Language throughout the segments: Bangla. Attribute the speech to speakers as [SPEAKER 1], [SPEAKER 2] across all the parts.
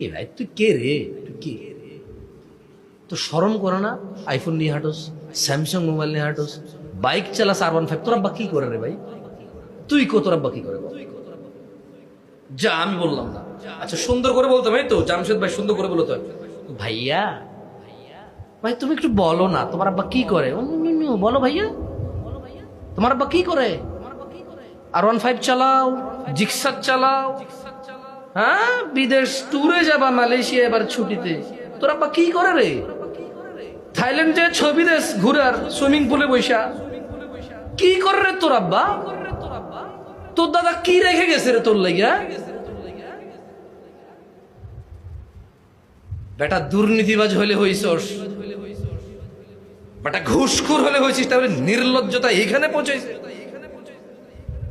[SPEAKER 1] এ ভাই তুই কে রে, তুই কে? তো শরম করে না? আইফোন নিয়ে হাঁটোস, স্যামসাং মোবাইল নিয়ে হাঁটোস, বাইক চালাস R15। তোর আব্বা কি করে রে ভাই? তুই কো, তোর আব্বা কি করে? যা, আমি বললাম না। আচ্ছা সুন্দর করে বলতে ভাই, তো জামশেদ ভাই সুন্দর করে বলতে হয়। ভাইয়া ভাই তুমি একটু বলো না তোমার আব্বা কি করে। বলো ভাইয়া, তোমার আব্বা কি করে? R15 চালাও, জিক্সার চালাও, হ্যাঁ বিদেশ ট্যুরে যাবা, মালয়েশিয়া এবার ছুটিতে। তোর আব্বা কি করে রে? থাইল্যান্ডে ছবি দেশ ঘুরার, সুইমিং পুলে বৈশা কি করে রে তোর আব্বা? তোর দাদা কি রেখে গেছে রে তোর লাইগা? বেটা দুর্নীতিবাজ হলে হইছস, বেটা ঘুষখোর হলে হয়েছিস, তাহলে নির্লজ্জতা এখানে পৌঁছেছে।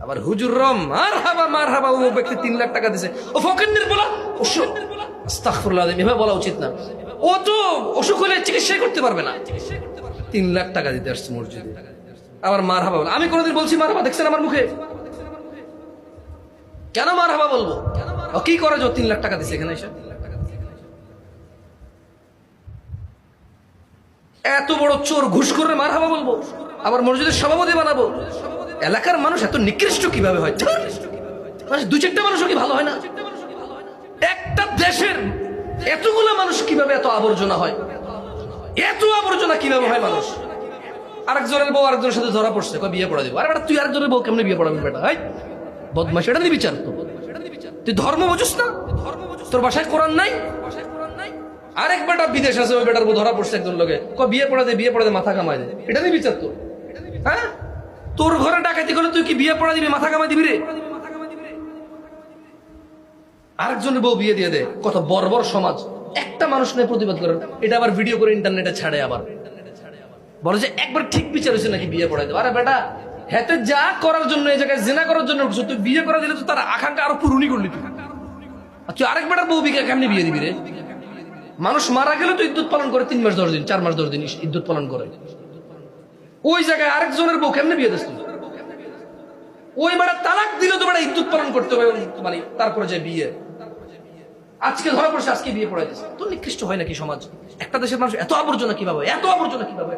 [SPEAKER 1] আবার হুজুর রম মার হাবা ও ব্যক্তি 3 লাখ টাকা দিছে, ও ফকিন্নির বলা আস্তাগফিরুল্লাহ, এভাবে বলা উচিত না। ও তো অসুখ হলে চিকিৎসা করতে পারবে না, 3 লাখ টাকা দিতে আসছে মসজিদে, আবার মার হাবা বলা। আমি কোনোদিন বলছি মার হাবা? দেখছেন আমার মুখে? কেন মার হাবা বলবো? ও কি করে যে 3 লাখ টাকা দিছে এখানে এসে? এত বড় চোর ঘুষ করে মার হাবা বলবো, আবার মসজিদের সভাপতি বানাবো? এলাকার মানুষ এত নিকৃষ্ট কিভাবে হয়? 2-4টা মানুষও কি ভালো হয় না? একটা দেশের এতগুলো মানুষ কিভাবে এত আবর্জনা হয়? এত আবর্জনা কিভাবে হয় মানুষ? আরেকজনের বউ আরেকজনের সাথে ধরা পড়ছে, বিয়ে পড়া দেবো। আরে বেটা তুই আরেকজনের বউ কেমনে বিয়ে পড়াবি বেটা? বদমাশ, এটা নিয়ে বিচার তো? তুই ধর্ম বুঝিস না? তোর বাসায় কোরআন নাই? আরেক বেটা বিদেশ আছে, ওই বেটার বউ ধরা পড়ছে একজন লোকে, বিয়ে পড়া দে মাথা কামাই দে। এটা নিয়ে বিচার তো? হ্যাঁ, তোর ঘরে ডাকাতি করে তুই কি বিয়ে পড়া দিবি, মাথা কামাই দিবি রে? আরেকজনের বউ বিয়ে দিয়ে দে। কত বর্বর সমাজ! একটা মানুষ নেই প্রতিবাদ করেন। এটা আবার ভিডিও করে ইন্টারনেটে ছাড়ে, আবার বলে যে একবার ঠিক বিচার হয়েছে নাকি বিয়ে পড়াই দেবো। আরে বেটা, হেতে যা করার জন্য এই জায়গায় জিনা করার জন্য তুই বিয়ে করা দিলে তো তার আকাঙ্ক্ষা আরো পূরণই করলি তুই। তুই আরেক বেটার বউ বিকে কেমনি বিয়ে দিবি রে? মানুষ মারা গেলে তো ইদ্যুৎ পালন করে 3 মাস 10 দিন, 4 মাস 10 দিন ইদ্যুৎ পালন করে। ওই জায়গায় আরেকজনের বউ কেমনে বিয়ে দিস তুই? ওই বেটা তালাক দিলে তো বেটা ইদ্যুৎ পালন করতে হবে, মানে তারপরে যে বিয়ে। আজকে ধরা পড়ছে, আজকে বিয়ে পড়াই দিচ্ছে। তো নিকৃষ্ট হয় নাকি সমাজ? একটা দেশের মানুষ এত আবর্জনা কিভাবে, এত আবর্জনা কিভাবে?